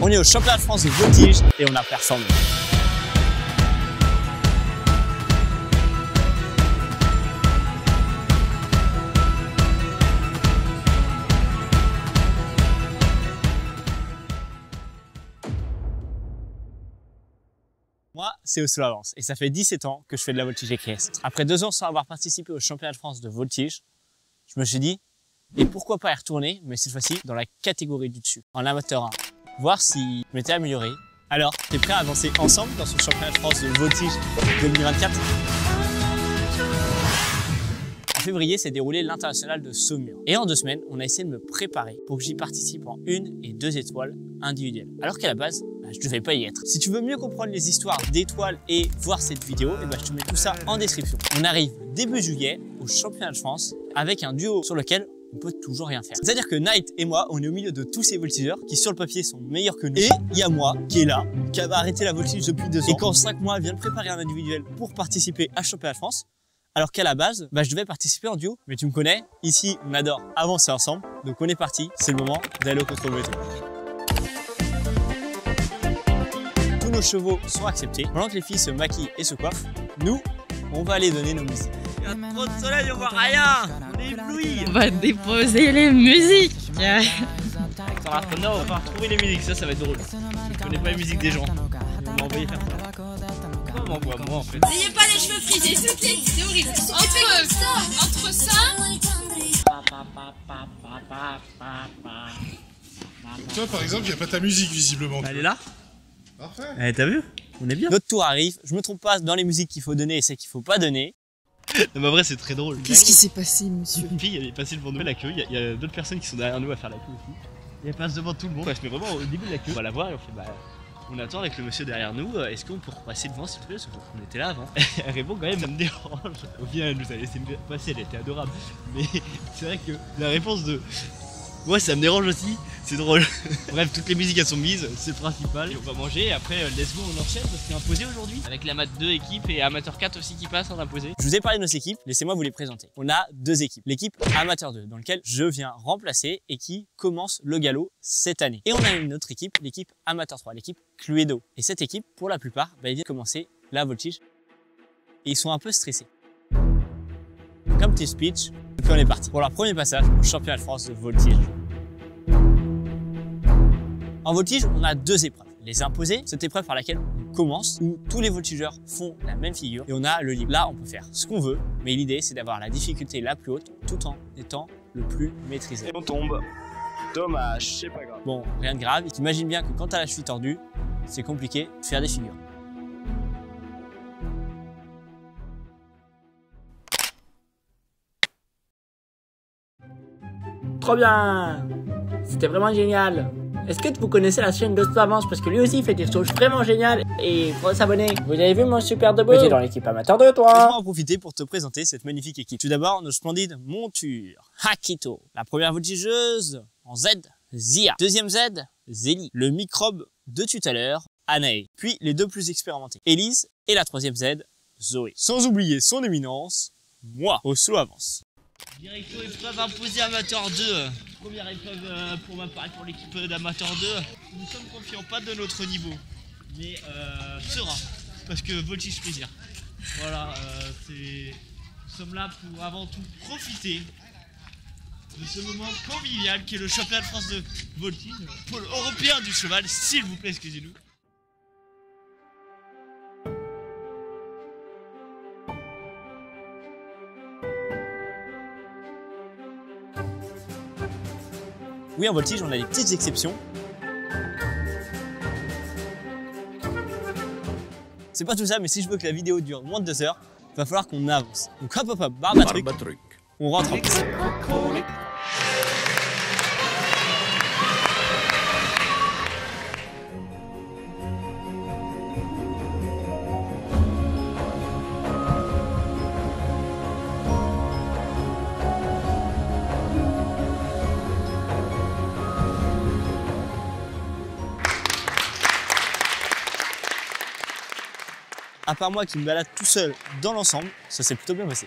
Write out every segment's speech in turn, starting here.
On est au championnat de France de voltige et on a performé. Moi, c'est Oslo Avance et ça fait 17 ans que je fais de la voltige équestre. Après 2 ans sans avoir participé au championnat de France de voltige, je me suis dit, et pourquoi pas y retourner, mais cette fois-ci dans la catégorie du dessus, en amateur 1, voir si je m'étais amélioré. Alors, t'es prêt à avancer ensemble dans ce championnat de France de voltige 2024 ? En février, s'est déroulé l'international de Saumur. Et en 2 semaines, on a essayé de me préparer pour que j'y participe en 1 et 2 étoiles individuelles. Alors qu'à la base, je ne devais pas y être. Si tu veux mieux comprendre les histoires d'étoiles et voir cette vidéo, je te mets tout ça en description. On arrive début juillet au championnat de France avec un duo sur lequel on peut toujours rien faire. C'est-à-dire que Night et moi, on est au milieu de tous ces voltigeurs qui sur le papier sont meilleurs que nous. Et il y a moi qui est là, qui avait arrêté la voltige depuis 2 ans. Et qu'en 5 mois, vient de préparer un individuel pour participer à championnat de France. Alors qu'à la base, je devais participer en duo. Mais tu me connais, ici on adore avancer ensemble. Donc on est parti, c'est le moment d'aller au contrôle moto. Tous nos chevaux sont acceptés. Pendant que les filles se maquillent et se coiffent, nous, on va aller donner nos musiques. Il y a trop de soleil, on voit rien. On est éblouis. On va déposer les musiques. On va retrouver les musiques, ça va être drôle. Je connais pas les musiques des gens. On m'a envoyé faire ça. Comment on voit moi en fait? N'ayez pas les cheveux frisés, c'est horrible. Entre ça. Toi par exemple, il n'y a pas ta musique visiblement. Elle est là? Parfait. T'as vu? On est bien. Notre tour arrive, je me trompe pas dans les musiques qu'il faut donner et celles qu'il faut pas donner. Non mais en vrai c'est très drôle. Qu'est-ce qui s'est passé, monsieur? Une fille elle est passée devant nous, la queue, il y a d'autres personnes qui sont derrière nous à faire la queue aussi. Et elle passe devant tout le monde. Ouais, mais vraiment au début de la queue, on va la voir et on fait on attend avec le monsieur derrière nous, est-ce qu'on peut repasser devant s'il te plaît? Parce qu'on était là avant. Elle répond quand même, ça me dérange. Au final elle nous a laissé passer, elle était adorable. Mais c'est vrai que la réponse de ouais ça me dérange aussi, c'est drôle. Bref, toutes les musiques elles sont mises, c'est le principal. Et on va manger et après let's go on enchaîne parce que c'est imposé aujourd'hui. Avec l'Amat 2 équipe et Amateur 4 aussi qui passe en imposé. Je vous ai parlé de nos équipes, laissez-moi vous les présenter. On a 2 équipes. L'équipe Amateur 2 dans laquelle je viens remplacer et qui commence le galop cette année. Et on a une autre équipe, l'équipe Amateur 3, l'équipe Cluedo. Et cette équipe, pour la plupart, ils viennent commencer la voltige et ils sont un peu stressés. Comme petit speech, et puis on est parti pour leur premier passage au championnat de France de voltige. En voltige, on a 2 épreuves. Les imposés, cette épreuve par laquelle on commence, où tous les voltigeurs font la même figure, et on a le libre. Là, on peut faire ce qu'on veut, mais l'idée, c'est d'avoir la difficulté la plus haute, tout en étant le plus maîtrisé. Et on tombe. Dommage, c'est pas grave. Bon, rien de grave. T'imagines bien que quand t'as la cheville tordue, c'est compliqué de faire des figures. Trop bien! C'était vraiment génial! Est-ce que vous connaissez la chaîne d'Oslo Avance? Parce que lui aussi il fait des choses vraiment géniales et il faut s'abonner. Vous avez vu mon super debout? Tu es dans l'équipe Amateur 2 toi! Laisse-moi en profiter pour te présenter cette magnifique équipe. Tout d'abord, nos splendides montures. Hakito. La première voltigeuse en Z, Zia. Deuxième Z, Zélie. Le microbe de tout à l'heure, Anae. Puis les 2 plus expérimentés, Élise et la 3e Z, Zoé. Sans oublier son éminence, moi, Oslo Avance. Direction épreuve imposée Amateur 2. Première épreuve pour ma part pour l'équipe d'Amateur 2. Nous sommes confiants, pas de notre niveau, mais serein, parce que voltige plaisir. Voilà, nous sommes là pour avant tout profiter de ce moment convivial qui est le championnat de France de voltige, pôle européen du cheval, s'il vous plaît, excusez-nous. Oui, en voltige, on a des petites exceptions. C'est pas tout ça, mais si je veux que la vidéo dure moins de 2 heures, il va falloir qu'on avance. Donc hop hop hop, barbe à truc, on rentre en piste. À part moi qui me balade tout seul dans l'ensemble, ça s'est plutôt bien passé.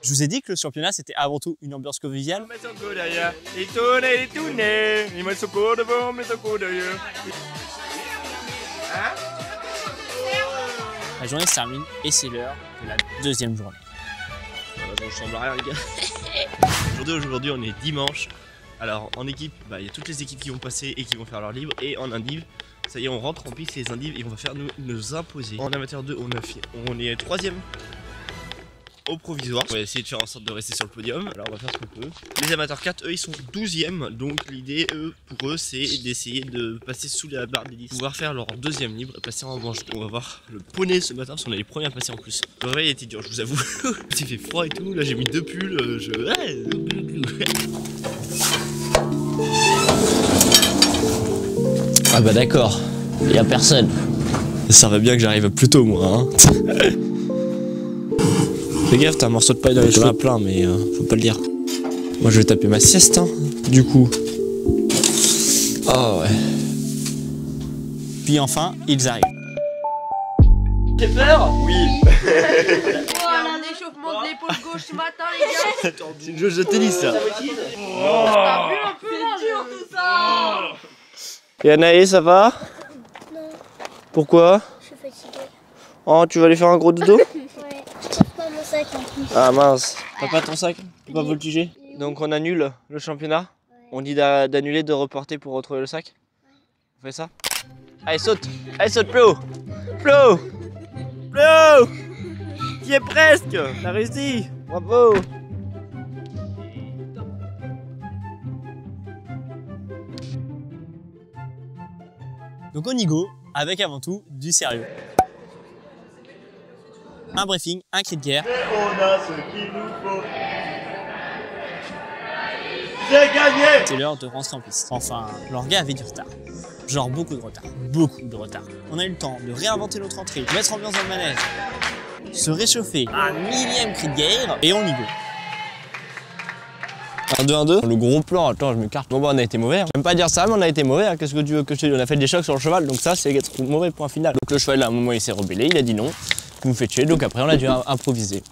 Je vous ai dit que le championnat c'était avant tout une ambiance conviviale. La journée se termine et c'est l'heure de la deuxième journée. Voilà, je ressemble à rien les gars. Aujourd'hui on est dimanche. Alors en équipe, il y a toutes les équipes qui vont passer et qui vont faire leur livre. Et en indiv, ça y est, on rentre en piste les indiv et on va faire nous imposer. En amateur 2, on est 3ème au provisoire. On va essayer de faire en sorte de rester sur le podium. Alors on va faire ce qu'on peut. Les amateurs 4, eux, ils sont 12ème. Donc l'idée, pour eux, c'est d'essayer de passer sous la barre des 10. Pouvoir faire leur deuxième livre et passer en manche. On va voir le poney ce matin parce qu'on est les premiers à passer en plus. Le réveil était dur, je vous avoue. Il fait froid et tout. Là, j'ai mis 2 pulls. Ah bah d'accord, il y a personne. Ça va bien que j'arrive plus tôt moi hein. Fais gaffe, t'as un morceau de paille dans les cheveux plein mais faut pas le dire. Moi je vais taper ma sieste hein, du coup. Oh ouais. Puis enfin, ils arrivent. J'ai peur? Oui. Voilà, un échauffement de l'épaule gauche ce matin les gars. C'est une jauge de tennis ça. T'as vu un peu là, c'est dur tout ça. Et Anaïs, ça va? Non, Pourquoi? je suis fatiguée. Oh, tu vas aller faire un gros dodo? Ouais, je trouve pas mon sac en plus. Ah mince. T'as pas ton sac? T'es pas voltigé? Donc on annule le championnat? On dit d'annuler, de reporter pour retrouver le sac? On fait ça? Allez saute! Allez saute Flo! Flo! Flo! T'y es presque! T'as réussi! Bravo! Donc on y go, avec avant tout du sérieux. Un briefing, un cri de guerre. Et on a ce qu'il nous faut. C'est gagné! C'est l'heure de rentrer en piste. Enfin, l'orga avait du retard. Genre beaucoup de retard. Beaucoup de retard. On a eu le temps de réinventer notre entrée, mettre ambiance dans le manège, se réchauffer, un millième cri de guerre, et on y go. 1-2-1-2. Le gros plan, attends, je m'écarte. Bon, on a été mauvais. Hein. J'aime pas dire ça, mais on a été mauvais. Hein. Qu'est-ce que tu veux que je te dise? On a fait des chocs sur le cheval, donc ça, c'est être mauvais point final. Donc le cheval, à un moment, il s'est rebellé, il a dit non. Vous me faites chier, donc après, on a dû improviser.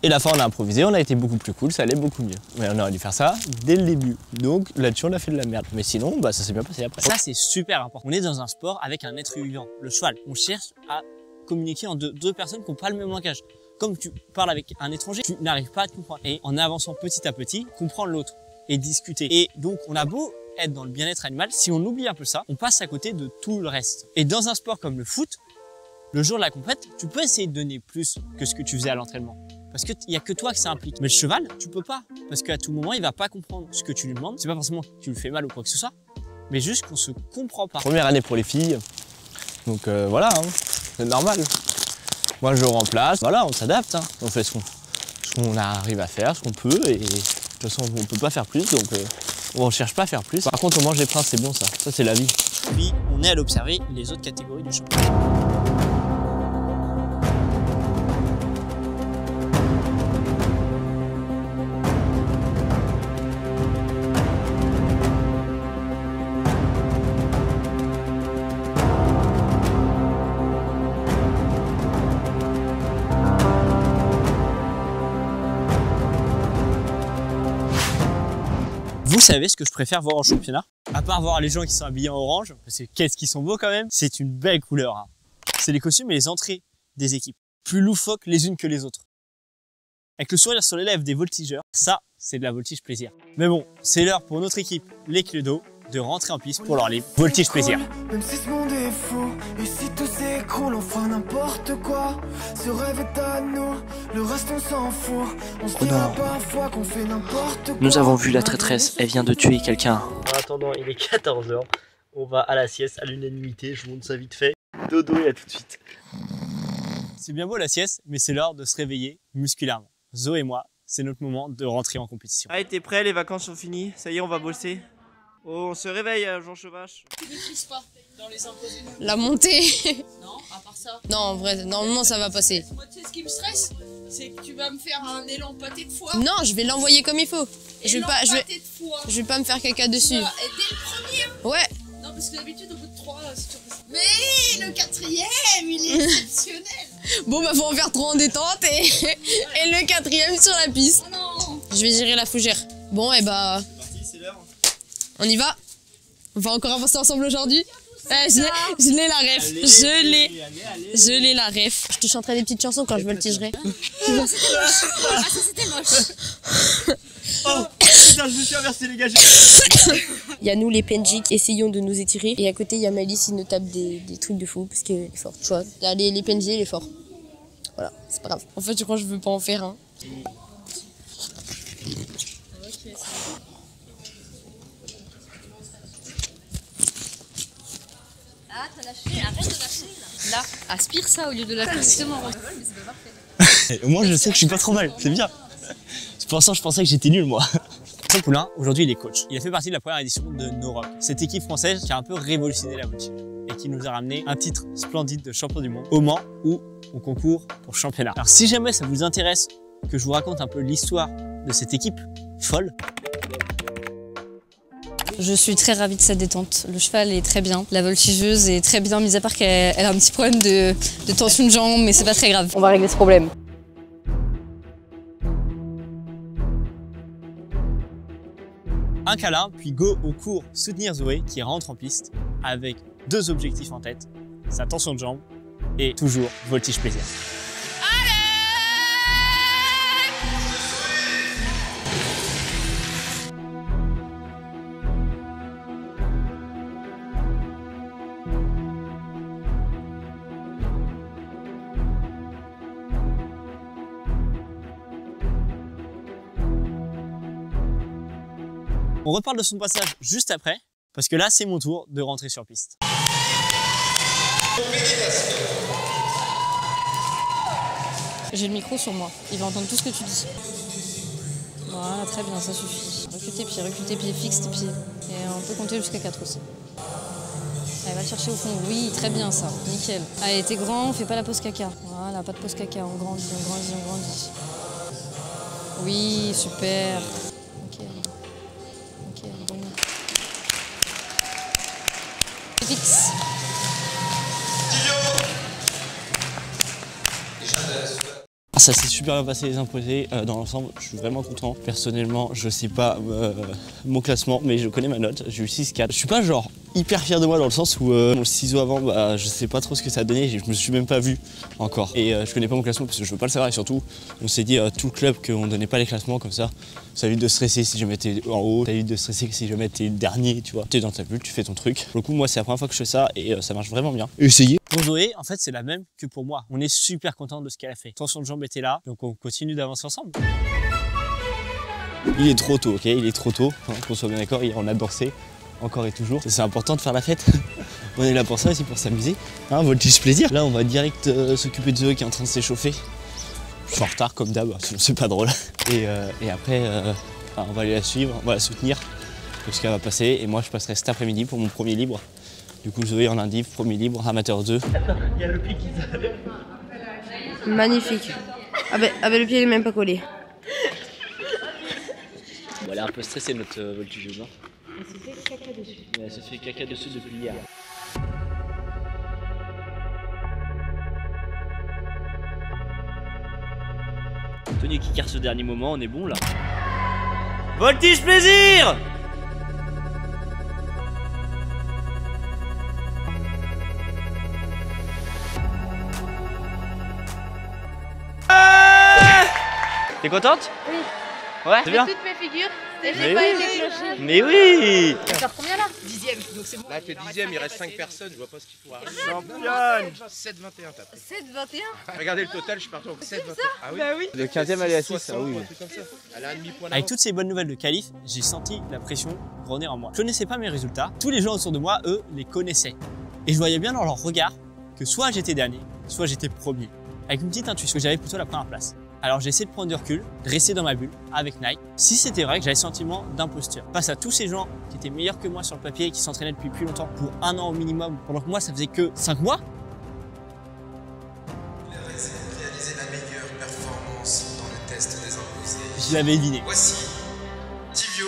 Et la fin, on a improvisé, on a été beaucoup plus cool, ça allait beaucoup mieux. Mais on aurait dû faire ça dès le début. Donc là-dessus, on a fait de la merde. Mais sinon, ça s'est bien passé après. Ça, c'est super important. On est dans un sport avec un être vivant, le cheval. On cherche à communiquer en deux personnes qui n'ont pas le même langage. Comme tu parles avec un étranger, tu n'arrives pas à te comprendre. Et en avançant petit à petit, comprendre l'autre et discuter. Et donc, on a beau être dans le bien-être animal, si on oublie un peu ça, on passe à côté de tout le reste. Et dans un sport comme le foot, le jour de la compète, tu peux essayer de donner plus que ce que tu faisais à l'entraînement. Parce qu'il n'y a que toi que ça implique. Mais le cheval, tu peux pas. Parce qu'à tout moment, il va pas comprendre ce que tu lui demandes. C'est pas forcément que tu lui fais mal ou quoi que ce soit, mais juste qu'on se comprend pas. Première année pour les filles. Donc voilà, hein. C'est normal. Moi, je remplace. Voilà, on s'adapte. Hein. On fait ce qu'on arrive à faire, ce qu'on peut. Et de toute façon, on peut pas faire plus. Donc on cherche pas à faire plus. Par contre, on mange les princes, c'est bon ça. Ça, c'est la vie. Puis, on est allé observer les autres catégories du championnat. Vous savez ce que je préfère voir en championnat? À part voir les gens qui sont habillés en orange, parce que qu'est-ce qu'ils sont beaux quand même, c'est une belle couleur. Hein. C'est les costumes et les entrées des équipes, plus loufoques les unes que les autres. Avec le sourire sur les lèvres des voltigeurs, ça, c'est de la voltige plaisir. Mais bon, c'est l'heure pour notre équipe, les Cluedo, de rentrer en piste pour leur livre Voltige plaisir. Même si ce monde est fou, et si tout s'écroule, on fera n'importe quoi. Ce rêve est à nous, le reste on s'en fout. On se dira parfois qu'on fait n'importe quoi. Nous avons vu la traîtresse, elle vient de tuer quelqu'un. En attendant, il est 14h. On va à la sieste, à l'unanimité. Je vous montre ça vite fait. Dodo et à tout de suite. C'est bien beau la sieste, mais c'est l'heure de se réveiller musculairement. Zo et moi, c'est notre moment de rentrer en compétition. Allez, t'es prêt? Les vacances sont finies. Ça y est, on va bosser. Oh, on se réveille, Jean Chevache. Tu maîtrises pas dans les imposés. La montée. Non, à part ça. Non, en vrai, normalement ça va passer. Moi, tu sais ce qui me stresse? C'est que tu vas me faire un élan pâté de foie. Non, je vais l'envoyer comme il faut. Je vais pas me faire caca dessus. Et dès le premier. Ouais. Non, parce que d'habitude, au bout de 3, c'est toujours... Mais le 4e, il est exceptionnel. Bon bah faut en faire 3 en détente et le 4e sur la piste. Oh non. Je vais gérer la fougère. Bon et bah... C'est l'heure. On y va. On va encore avancer ensemble aujourd'hui. Je l'ai la ref. Je l'ai la ref. Je te chanterai des petites chansons quand je voltigerai. Ah, ça c'était moche. Oh putain, je me suis inversé les gars. Il y a nous les PNJ qui essayons de nous étirer. Et à côté il y a Malice, il nous tape des trucs de fou parce qu'il est fort. Tu vois, les PNJ il est fort. Voilà, c'est pas grave. En fait je crois que je veux pas en faire un. Ah, t'as lâché, arrête de lâcher là. Là, aspire ça au lieu de lâcher. Justement, mais c'est pas parfait. Au moins je sais que je suis pas trop mal, c'est bien. Pour l'instant je pensais que j'étais nul moi. Vincent Poulain, aujourd'hui il est coach. Il a fait partie de la première édition de No Rock, cette équipe française qui a un peu révolutionné la voltige et qui nous a ramené un titre splendide de champion du monde au Mans où on concourt pour championnat. Alors si jamais ça vous intéresse que je vous raconte un peu l'histoire de cette équipe folle. Je suis très ravie de cette détente. Le cheval est très bien, la voltigeuse est très bien, mis à part qu'elle a un petit problème de tension de jambe, mais c'est pas très grave. On va régler ce problème. Un câlin, puis go au cours soutenir Zoé qui rentre en piste avec 2 objectifs en tête, sa tension de jambe et toujours voltige plaisir. On reparle de son passage juste après, parce que là c'est mon tour de rentrer sur piste. J'ai le micro sur moi, il va entendre tout ce que tu dis. Voilà, très bien, ça suffit. Recule tes pieds, fixe tes pieds. Et on peut compter jusqu'à 4 aussi. Allez, va le chercher au fond. Oui, très bien ça, nickel. Allez, t'es grand, on fait pas la pause caca. Voilà, pas de pause caca, on grandit, on grandit, on grandit. Oui, super. Fixe. Ça s'est super bien passé les imposés dans l'ensemble, je suis vraiment content. Personnellement, je sais pas mon classement, mais je connais ma note, j'ai eu 6,4. Je suis pas genre hyper fier de moi dans le sens où mon ciseau avant, bah, je sais pas trop ce que ça a donné, je me suis même pas vu encore. Et je connais pas mon classement parce que je veux pas le savoir et surtout, on s'est dit tout le club qu'on donnait pas les classements comme ça. Ça évite de stresser si jamais t'es en haut, ça évite de stresser si jamais t'es le dernier, tu vois. T'es dans ta bulle, tu fais ton truc. Pour le coup, moi, c'est la première fois que je fais ça et ça marche vraiment bien. Essayez. Pour Zoé, en fait, c'est la même que pour moi. On est super content de ce qu'elle a fait. Tension de jambe était là, donc on continue d'avancer ensemble. Il est trop tôt, ok? Il est trop tôt, hein, qu'on soit bien d'accord, on a dansé, encore et toujours. C'est important de faire la fête. On est là pour ça aussi, pour s'amuser. Hein, voltige plaisir. Là, on va direct s'occuper de Zoé qui est en train de s'échauffer. Je suis en retard comme d'hab, sinon c'est pas drôle. Et après, on va aller la suivre, on va la soutenir, parce qu'elle va passer. Et moi, je passerai cet après-midi pour mon premier libre. Du coup, Zoé en indiv, premier libre, amateur 2. Il y a le pied qui s'arrête. Magnifique. Ah ben le pied il est même pas collé. Bon, elle est un peu stressée notre voltigeuse, non? Elle se fait caca dessus. Elle se fait caca dessus depuis hier. Tony qui carre ce dernier moment, on est bon là. Voltige plaisir! T'es contente? Oui. Ouais, c'est bien. Toutes mes figures et Mais j'ai pas oui. été clochée. Mais oui! Tu sors combien là? 10ème, donc c'est bon. Là, tu es 10ème, il reste 5 personnes, je vois pas ce qu'il faut arrêter. Championne! 7-21, t'as pris. 7-21. Regardez le total, je suis parti en 7-21. Ah oui? Bah oui. Le 15ème elle est à 6, ah oui. Un truc comme ça. Elle a un demi-point Avec toutes ces bonnes nouvelles de qualif, j'ai senti la pression grandir en moi. Je connaissais pas mes résultats, tous les gens autour de moi, eux, les connaissaient. Et je voyais bien dans leur regard que soit j'étais dernier, soit j'étais premier. Avec une petite intuition que j'avais plutôt la première place. Alors j'ai essayé de prendre du recul, de rester dans ma bulle avec Nike. Si c'était vrai que j'avais le sentiment d'imposture face à tous ces gens qui étaient meilleurs que moi sur le papier et qui s'entraînaient depuis plus longtemps, pour 1 an au minimum, pendant que moi ça faisait que 5 mois. Il a réalisé la meilleure performance dans le test des imposés. Je l'avais deviné. Voici Tivio.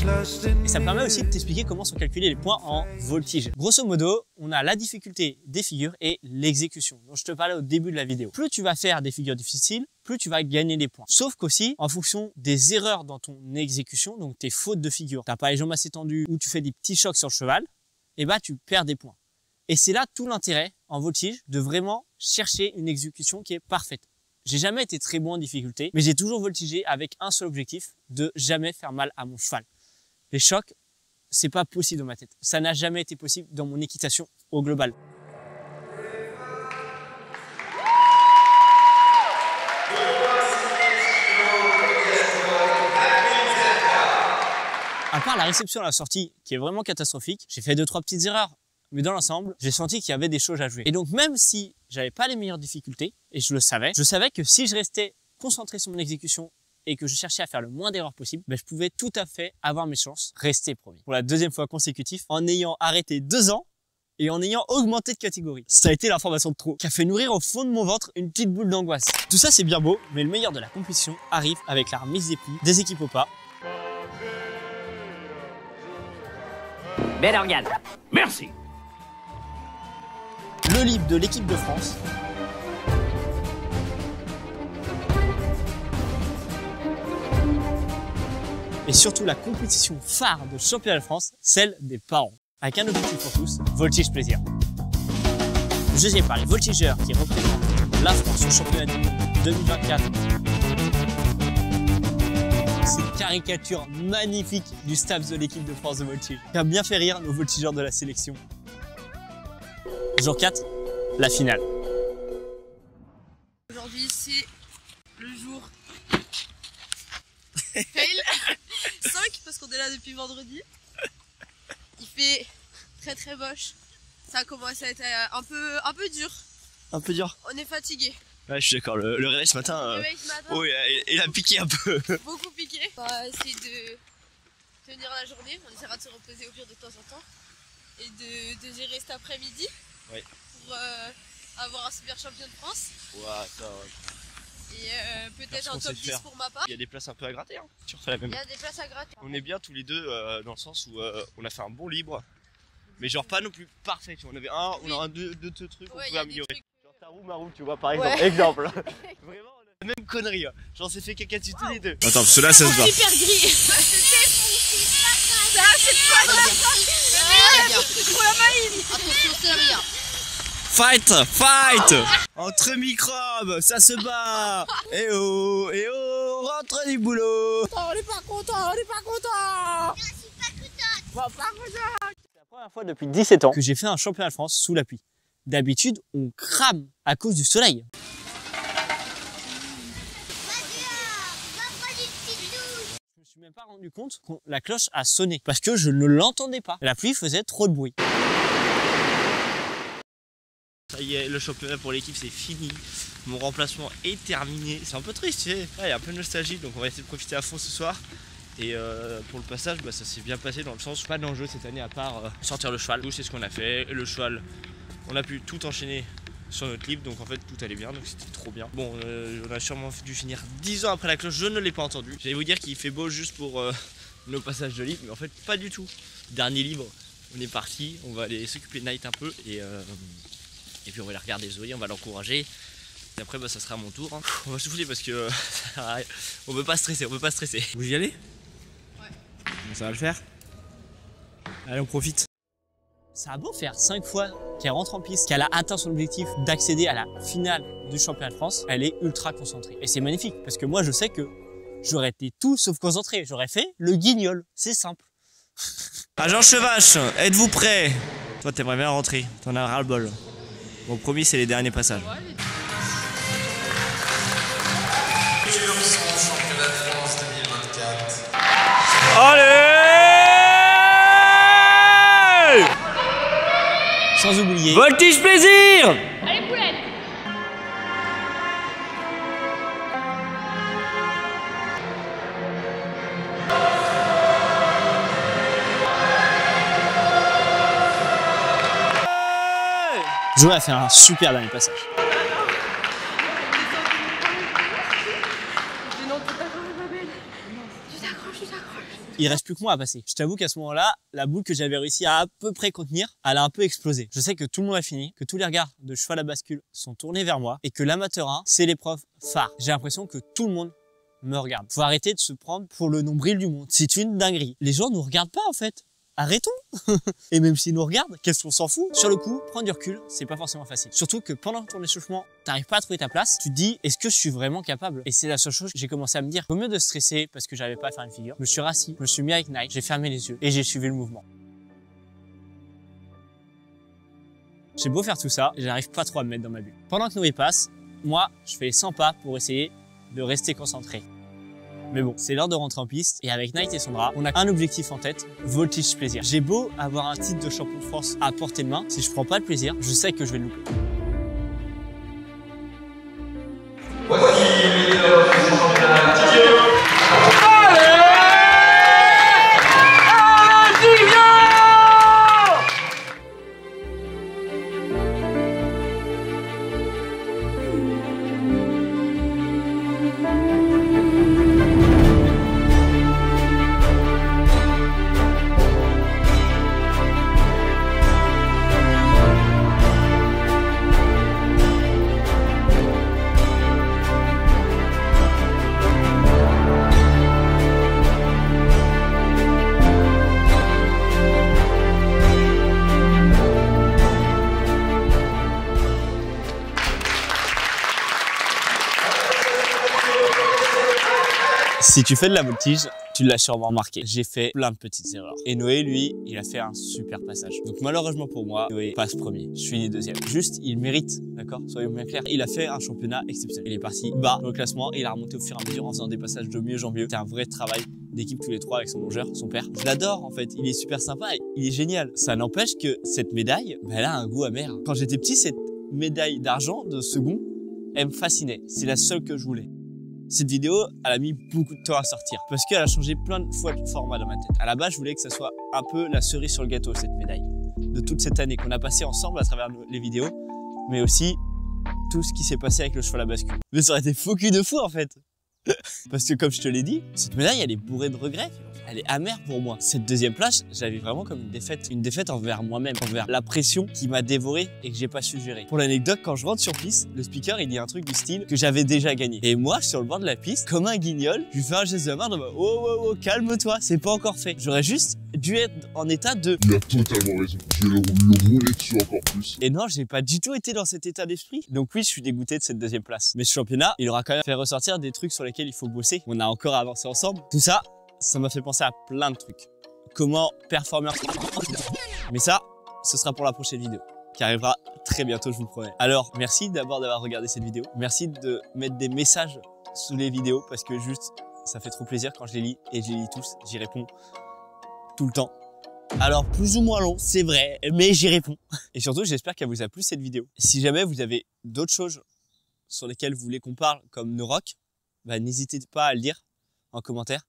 Et ça me permet aussi de t'expliquer comment sont calculés les points en voltige. Grosso modo, on a la difficulté des figures et l'exécution, dont je te parlais au début de la vidéo. Plus tu vas faire des figures difficiles, plus tu vas gagner des points. Sauf qu'aussi, en fonction des erreurs dans ton exécution, donc tes fautes de figure, t'as pas les jambes assez tendues ou tu fais des petits chocs sur le cheval, et bah tu perds des points. Et c'est là tout l'intérêt en voltige de vraiment chercher une exécution qui est parfaite. J'ai jamais été très bon en difficulté, mais j'ai toujours voltigé avec un seul objectif, de jamais faire mal à mon cheval. Les chocs, c'est pas possible dans ma tête. Ça n'a jamais été possible dans mon équitation au global. À part la réception à la sortie, qui est vraiment catastrophique, j'ai fait 2-3 petites erreurs. Mais dans l'ensemble, j'ai senti qu'il y avait des choses à jouer. Et donc même si j'avais pas les meilleures difficultés, et je savais que si je restais concentré sur mon exécution et que je cherchais à faire le moins d'erreurs possible, ben, je pouvais tout à fait avoir mes chances, rester premier. Pour la deuxième fois consécutive, en ayant arrêté 2 ans et en ayant augmenté de catégorie. Ça a été l'information de trop, qui a fait nourrir au fond de mon ventre une petite boule d'angoisse. Tout ça c'est bien beau, mais le meilleur de la compétition arrive avec la remise des plis, des équipes au pas. Bel organe. Merci. Le libre de l'équipe de France. Et surtout la compétition phare de championnat de France, celle des parents. Avec un objectif pour tous, voltige plaisir. Jugé par les voltigeurs qui représentent la France au championnat du monde 2024. Cette caricature magnifique du staff de l'équipe de France de voltige qui a bien fait rire nos voltigeurs de la sélection. Jour 4, la finale. Aujourd'hui c'est le jour fail 5 parce qu'on est là depuis vendredi. Il fait très moche. Ça a commencé à être un peu dur. Un peu dur. On est fatigué. Ouais, je suis d'accord. Le réveil ce matin, oh, il a piqué un peu. Beaucoup piqué. On va essayer de tenir la journée. On essaiera de se reposer au pire de temps en temps. Et de gérer cet après-midi. Ouais. Pour avoir un super champion de France. Ouais, ça, ouais. Et peut-être un top 10 pour ma part. Il y a des places un peu à gratter, hein. Tu refais la même. Il y a des places à gratter. On est bien tous les deux dans le sens où on a fait un bon libre. Mais genre pas non plus parfait, tu vois. On a deux trucs qu'on pouvait améliorer. Genre Tarou Marou, tu vois, par exemple. Ouais. Exemple. Vraiment, on a la même connerie. Genre, c'est fait caca dessus tous les deux. Attends, parce que là, ça se bat. Super gris. C'est pas grave. Attention, c'est rien. Fight Entre microbes, ça se bat. Eh oh, on rentre du boulot. On est pas content. C'est la première fois depuis 17 ans que j'ai fait un championnat de France sous la pluie. D'habitude, on crame à cause du soleil. Je me suis même pas rendu compte que la cloche a sonné parce que je ne l'entendais pas. La pluie faisait trop de bruit. Ça y est, le championnat pour l'équipe c'est fini. Mon remplacement est terminé. C'est un peu triste, tu sais. Il y a un peu de nostalgie, donc on va essayer de profiter à fond ce soir. Et pour le passage, bah, ça s'est bien passé dans le sens pas d'enjeu cette année à part sortir le cheval. C'est ce qu'on a fait. Et le cheval, on a pu tout enchaîner sur notre libre, donc en fait tout allait bien, donc c'était trop bien. Bon, on a sûrement dû finir 10 ans après la cloche, je ne l'ai pas entendu. J'allais vous dire qu'il fait beau juste pour nos passages de libre, mais en fait pas du tout. Dernier libre, on est parti, on va aller s'occuper de Night un peu et puis on va aller regarder Zoé, on va l'encourager. Et après bah, ça sera à mon tour. Hein. On va souffler parce que on peut pas stresser, Vous y allez? Ouais. Ça va le faire? Allez, on profite. Ça a beau faire 5 fois qu'elle rentre en piste, qu'elle a atteint son objectif d'accéder à la finale du championnat de France, elle est ultra concentrée. Et c'est magnifique parce que moi je sais que j'aurais été tout sauf concentré. J'aurais fait le guignol, c'est simple. Agent Chevache, êtes-vous prêt? Toi t'aimerais bien rentrer, t'en as ras le bol. Bon, promis, c'est les derniers passages. Championnat de France 2024. Allez! Sans oublier Voltige Plaisir! Allez, poulette! Zoé a fait un super dernier passage. Non, tu t'accroches, ma belle. Tu t'accroches. Il reste plus que moi à passer. Je t'avoue qu'à ce moment-là, la boule que j'avais réussi à peu près contenir, elle a un peu explosé. Je sais que tout le monde a fini, que tous les regards de cheval à bascule sont tournés vers moi et que l'amateur 1, c'est l'épreuve phare. J'ai l'impression que tout le monde me regarde. Faut arrêter de se prendre pour le nombril du monde. C'est une dinguerie. Les gens nous regardent pas en fait. Arrêtons. Et même s'ils nous regardent, qu'est-ce qu'on s'en fout? Sur le coup, prendre du recul, c'est pas forcément facile. Surtout que pendant ton échauffement, t'arrives pas à trouver ta place. Tu te dis, est-ce que je suis vraiment capable? Et c'est la seule chose que j'ai commencé à me dire. Au mieux de stresser parce que j'arrivais pas à faire une figure, je me suis rassis, je me suis mis avec Nike, j'ai fermé les yeux et j'ai suivi le mouvement. J'ai beau faire tout ça, j'arrive pas trop à me mettre dans ma bulle. Pendant que Noé passe, moi, je fais 100 pas pour essayer de rester concentré. Mais bon, c'est l'heure de rentrer en piste et avec Night et Sandra, on a un objectif en tête, voltige plaisir. J'ai beau avoir un titre de champion de France à portée de main, si je prends pas le plaisir, je sais que je vais le louper. Voici les leaders de ce championnat. Si tu fais de la voltige, tu l'as sûrement remarqué. J'ai fait plein de petites erreurs. Et Noé, lui, il a fait un super passage. Donc malheureusement pour moi, Noé passe premier. Je finis deuxième. Juste, il mérite, d'accord? Soyons bien clairs. Il a fait un championnat exceptionnel. Il est parti bas dans le classement et il a remonté au fur et à mesure en faisant des passages de mieux en mieux. C'est un vrai travail d'équipe tous les trois avec son longeur, son père. Je l'adore en fait. Il est super sympa. Il est génial. Ça n'empêche que cette médaille, elle a un goût amer. Quand j'étais petit, cette médaille d'argent de second, elle me fascinait. C'est la seule que je voulais. Cette vidéo, elle a mis beaucoup de temps à sortir parce qu'elle a changé plein de fois de format dans ma tête. À la base, je voulais que ça soit un peu la cerise sur le gâteau, cette médaille, de toute cette année qu'on a passé ensemble à travers les vidéos, mais aussi tout ce qui s'est passé avec le cheval à bascule. Mais ça aurait été faux cul de fou en fait. Parce que comme je te l'ai dit, cette médaille, elle est bourrée de regrets. Elle est amère pour moi. Cette deuxième place, j'avais vraiment comme une défaite envers moi-même, envers la pression qui m'a dévoré et que j'ai pas su gérer. Pour l'anecdote, quand je rentre sur piste, le speaker il dit un truc du style que j'avais déjà gagné. Et moi, sur le bord de la piste, comme un guignol, je lui fais un geste de main, oh, calme-toi, c'est pas encore fait. J'aurais juste dû être en état de... Il a totalement raison. Je vais le rouler dessus encore plus. Et non, j'ai pas du tout été dans cet état d'esprit. Donc oui, je suis dégoûté de cette deuxième place. Mais ce championnat, il aura quand même fait ressortir des trucs sur lesquels il faut bosser. On a encore avancé ensemble. Tout ça, ça m'a fait penser à plein de trucs. Comment performer. Mais ça, ce sera pour la prochaine vidéo, qui arrivera très bientôt, je vous le promets. Alors, merci d'abord d'avoir regardé cette vidéo. Merci de mettre des messages sous les vidéos, parce que juste, ça fait trop plaisir quand je les lis, et je les lis tous. J'y réponds tout le temps. Alors, plus ou moins long, c'est vrai, mais j'y réponds. Et surtout, j'espère qu'elle vous a plu cette vidéo. Si jamais vous avez d'autres choses sur lesquelles vous voulez qu'on parle, comme nos rocks, bah, n'hésitez pas à le dire en commentaire.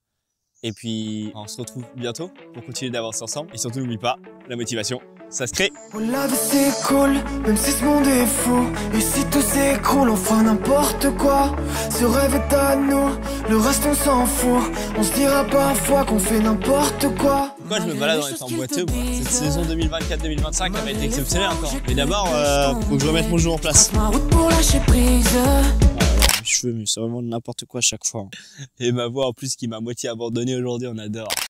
Et puis, on se retrouve bientôt pour continuer d'avancer ensemble. Et surtout, n'oublie pas, la motivation, ça se crée. Oh, la vie c'est cool, même si ce monde est fou. Et si tout s'écroule, on fera n'importe quoi. Ce rêve est à nous, le reste on s'en fout. On se dira parfois qu'on fait n'importe quoi. Pourquoi je me balade en étant boiteux, moi? Cette saison 2024-2025, elle va être exceptionnelle encore. Mais d'abord, faut que je remette mon jeu en place. Ma route pour lâcher prise. Cheveux, mais c'est vraiment n'importe quoi à chaque fois. Et ma voix en plus qui m'a moitié abandonné aujourd'hui, on adore.